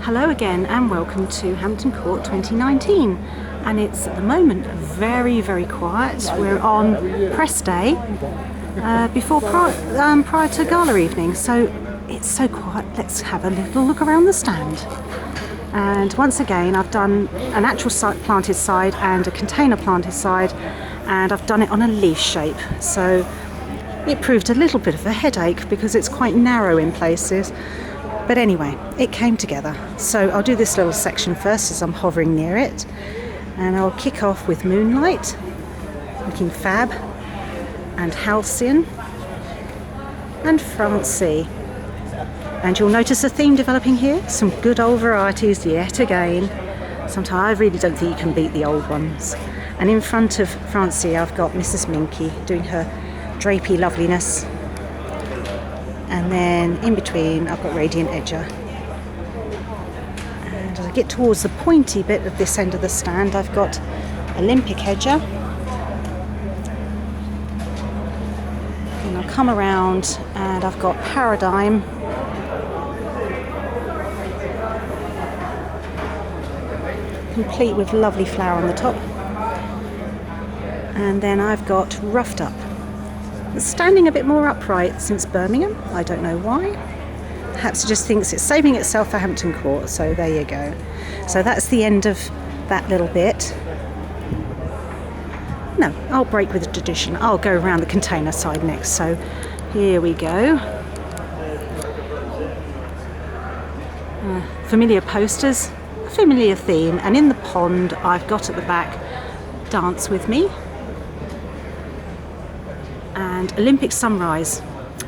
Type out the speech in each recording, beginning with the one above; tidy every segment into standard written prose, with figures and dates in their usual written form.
Hello again and welcome to Hampton Court 2019, and it's at the moment very quiet. We're on press day prior to gala evening, so it's so quiet. Let's have a little look around the stand. And once again I've done an actual planted side and a container planted side, and I've done it on a leaf shape, so it proved a little bit of a headache because it's quite narrow in places. But anyway, it came together. So I'll do this little section first as I'm hovering near it. And I'll kick off with Moonlight, looking fab, and Halcyon, and Francie. And you'll notice a theme developing here. Some good old varieties yet again. Sometimes I really don't think you can beat the old ones. And in front of Francie, I've got Mrs. Minky doing her drapey loveliness. And then in between I've got Radiant Edger. And as I get towards the pointy bit of this end of the stand, I've got Olympic Edger. And I'll come around and I've got Paradigm. Complete with lovely flower on the top. And then I've got Roughed Up. It's standing a bit more upright since Birmingham. I don't know why. Perhaps it just thinks it's saving itself for Hampton Court, so there you go. So that's the end of that little bit. No, I'll break with the tradition. I'll go around the container side next. So here we go. Familiar posters, a familiar theme, and in the pond I've got at the back Dance With Me and Olympic Sunrise.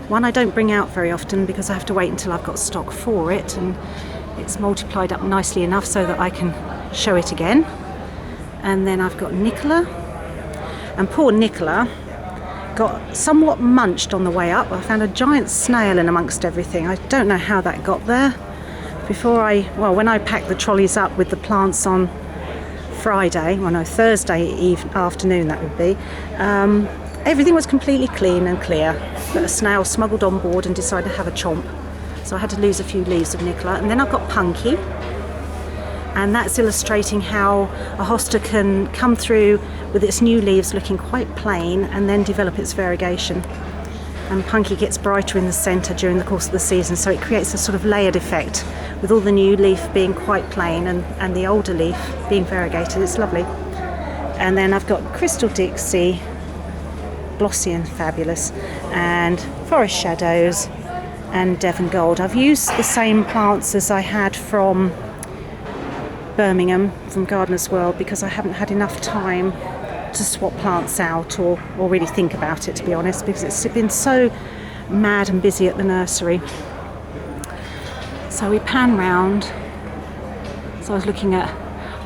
One I don't bring out very often because I have to wait until I've got stock for it, and it's multiplied up nicely enough so that I can show it again. And then I've got Nicola, and poor Nicola got somewhat munched on the way up. I found a giant snail in amongst everything. I don't know how that got there. When I packed the trolleys up with the plants on Thursday afternoon that would be, everything was completely clean and clear, but a snail smuggled on board and decided to have a chomp. So I had to lose a few leaves of Nicola. And then I've got Punky, and that's illustrating how a hosta can come through with its new leaves looking quite plain and then develop its variegation. And Punky gets brighter in the centre during the course of the season, so it creates a sort of layered effect with all the new leaf being quite plain and the older leaf being variegated. It's lovely. And then I've got Crystal Dixie, glossy and fabulous, and Forest Shadows and Devon Gold. I've used the same plants as I had from Birmingham, from Gardener's World, because I haven't had enough time to swap plants out or really think about it, to be honest, because it's been so mad and busy at the nursery. So we pan round. So I was looking at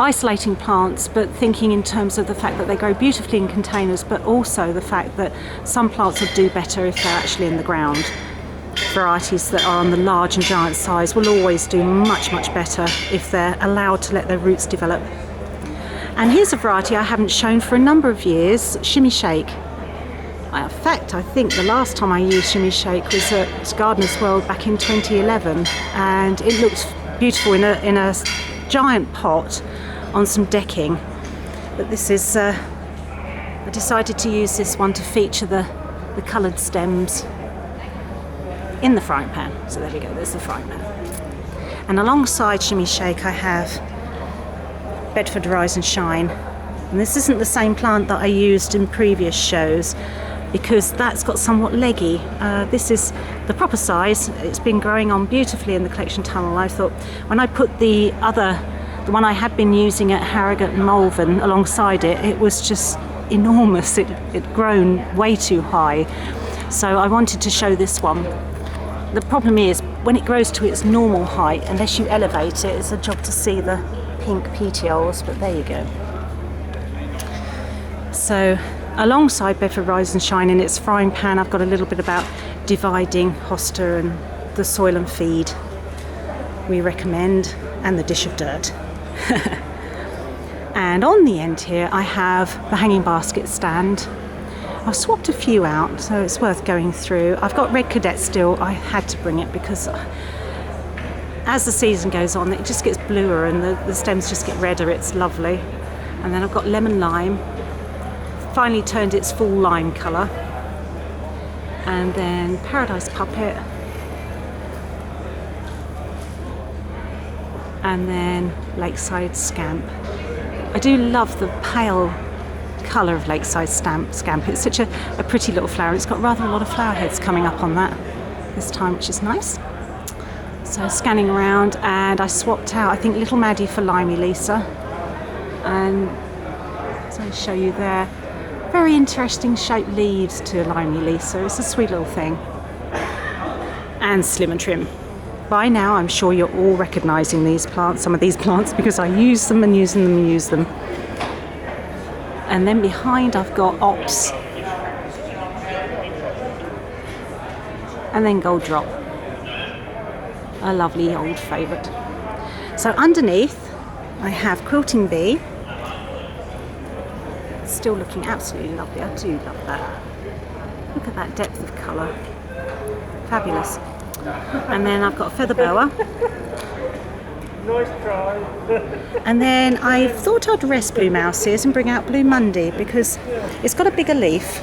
isolating plants, but thinking in terms of the fact that they grow beautifully in containers, but also the fact that some plants will do better if they're actually in the ground. Varieties that are on the large and giant size will always do much better if they're allowed to let their roots develop. And here's a variety I haven't shown for a number of years, Shimmy Shake. In fact, I think the last time I used Shimmy Shake was at Gardener's World back in 2011, and it looked beautiful in a giant pot on some decking. But this is, I decided to use this one to feature the coloured stems in the frying pan. So there we go, there's the frying pan. And alongside Shimmy Shake I have Bedford Rise and Shine. And this isn't the same plant that I used in previous shows because that's got somewhat leggy. This is the proper size. It's been growing on beautifully in the collection tunnel. I thought when I put the one I had been using at Harrogate and Malvern alongside it, it was just enormous. It'd grown way too high. So I wanted to show this one. The problem is when it grows to its normal height, unless you elevate it, it's a job to see the pink petioles, but there you go. So alongside Bedford Rise and Shine in its frying pan, I've got a little bit about dividing hosta and the soil and feed we recommend, and the dish of dirt. And on the end here I have the hanging basket stand. I've swapped a few out, so it's worth going through. I've got Red Cadet still. I had to bring it because as the season goes on, it just gets bluer and the stems just get redder. It's lovely. And then I've got lemon lime, finally turned its full lime colour. And then Paradise Puppet. And then Lakeside Scamp. I do love the pale colour of Lakeside Scamp. It's such a pretty little flower. It's got rather a lot of flower heads coming up on that this time, which is nice. So scanning around, and I swapped out, I think, Little Maddie for Limey Lisa. And so I'll show you there. Very interesting shaped leaves to Limey Lisa. It's a sweet little thing. And Slim and Trim. By now, I'm sure you're all recognising these plants, some of these plants, because I use them and use them and use them. And then behind, I've got Ops. And then Gold Drop. A lovely old favourite. So underneath, I have Quilting Bee. Still looking absolutely lovely. I do love that. Look at that depth of colour. Fabulous. And then I've got Feather Boa. Nice try. And then I thought I'd rest Blue Mouses and bring out Blue Monday because it's got a bigger leaf,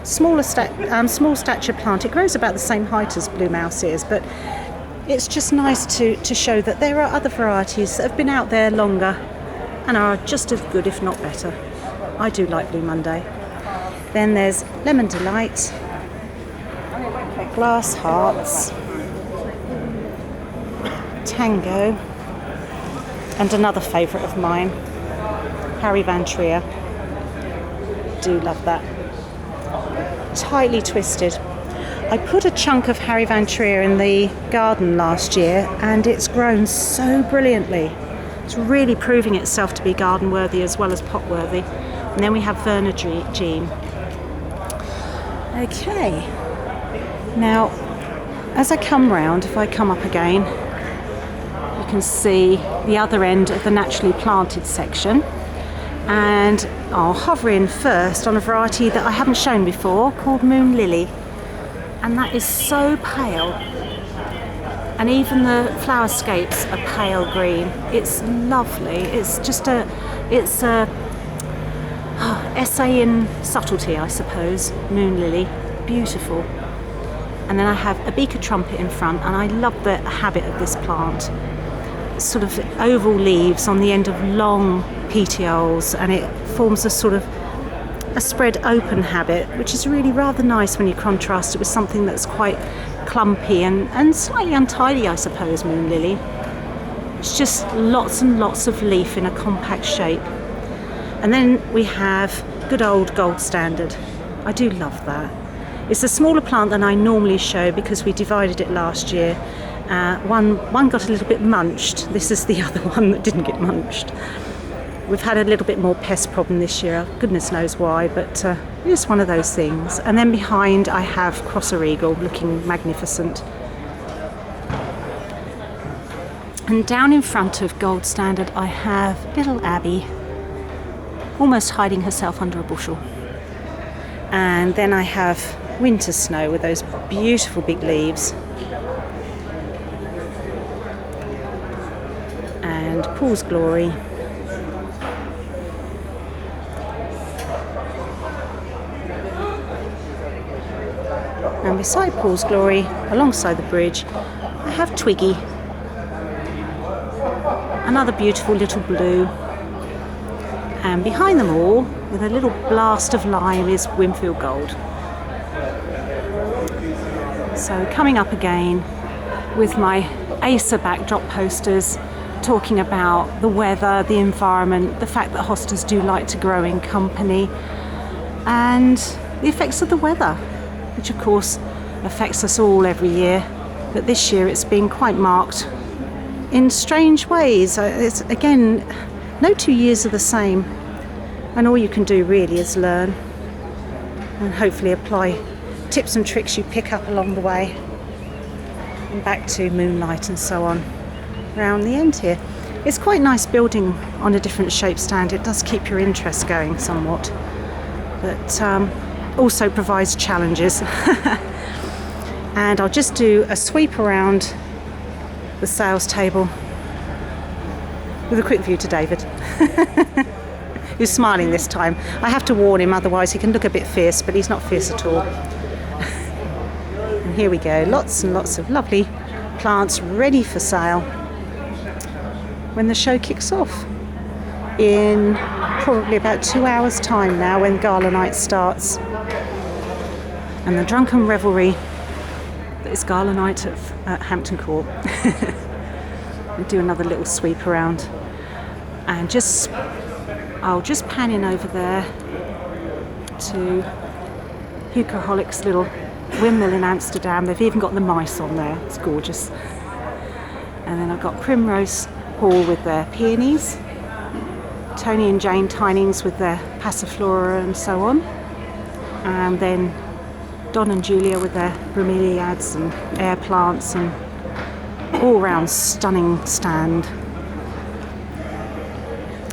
small stature plant. It grows about the same height as Blue Mouse is, but it's just nice to show that there are other varieties that have been out there longer and are just as good, if not better. I do like Blue Monday. Then there's Lemon Delight, Glass Hearts, Tango, and another favourite of mine, Harry Van Trier. Do love that. Tightly twisted. I put a chunk of Harry Van Trier in the garden last year and it's grown so brilliantly. It's really proving itself to be garden worthy as well as pot worthy. And then we have Verna Jean. Okay, now as I come round, if I come up again, you can see the other end of the naturally planted section, and I'll hover in first on a variety that I haven't shown before called Moon Lily, and that is so pale, and even the flower scapes are pale green. It's lovely. It's just a essay in subtlety, I suppose. Moon Lily, beautiful. And then I have a beaker trumpet in front, and I love the habit of this plant. It's sort of oval leaves on the end of long petioles, and it forms a sort of a spread open habit, which is really rather nice when you contrast it with something that's quite clumpy and slightly untidy, I suppose, Moon Lily. It's just lots and lots of leaf in a compact shape. And then we have good old Gold Standard. I do love that. It's a smaller plant than I normally show because we divided it last year. One got a little bit munched. This is the other one that didn't get munched. We've had a little bit more pest problem this year. Goodness knows why, but it's one of those things. And then behind I have Crosser Eagle looking magnificent. And down in front of Gold Standard I have Little Abby, almost hiding herself under a bushel. And then I have Winter Snow with those beautiful big leaves. And Paul's Glory. And beside Paul's Glory, alongside the bridge, I have Twiggy. Another beautiful little blue. And behind them all, with a little blast of lime, is Winfield Gold. So coming up again with my Acer backdrop posters, talking about the weather, the environment, the fact that hostas do like to grow in company, and the effects of the weather, which of course affects us all every year. But this year it's been quite marked in strange ways. It's, again, no 2 years are the same, and all you can do really is learn and hopefully apply tips and tricks you pick up along the way, and back to moonlight and so on around the end here. It's quite nice building on a different shape stand. It does keep your interest going somewhat, but also provides challenges. And I'll just do a sweep around the sales table with a quick view to David, who's smiling this time. I have to warn him, otherwise he can look a bit fierce, but he's not fierce at all. And here we go, lots and lots of lovely plants ready for sale when the show kicks off in probably about 2 hours' time now, when gala night starts. And the drunken revelry that is gala night at Hampton Court. We'll do another little sweep around, and I'll just pan in over there to Hoekerholik's little windmill in Amsterdam. They've even got the mice on there, it's gorgeous. And then I've got Primrose Hall with their peonies, Tony and Jane Tinings with their passiflora and so on, and then Don and Julia with their bromeliads and air plants, and all round stunning stand.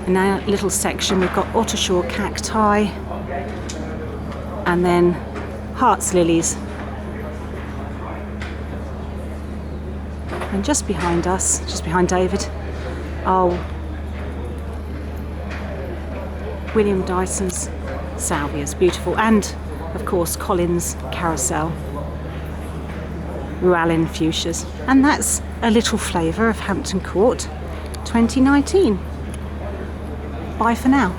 In our little section we've got Ottershaw cacti, and then hearts lilies. And just behind us, just behind David, William Dyson's salvias, beautiful, and of course Collins carousel, Rualin fuchsias. And that's a little flavour of Hampton Court 2019. Bye for now.